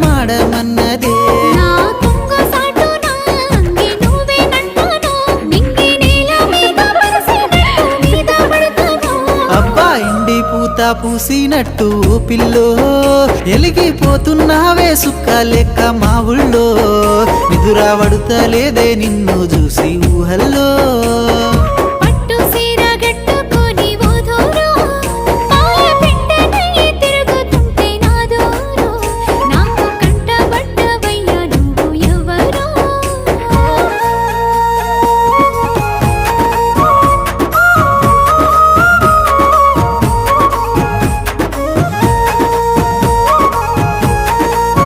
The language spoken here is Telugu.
మాడమన్నదే అబ్బా ఎండి పూత పూసినట్టు పిల్లో ఎలిగిపోతున్నావే సుక్క లెక్క మా ఊళ్ళో నిదురా వడుతలేదే నిన్ను చూసి ఊహల్లో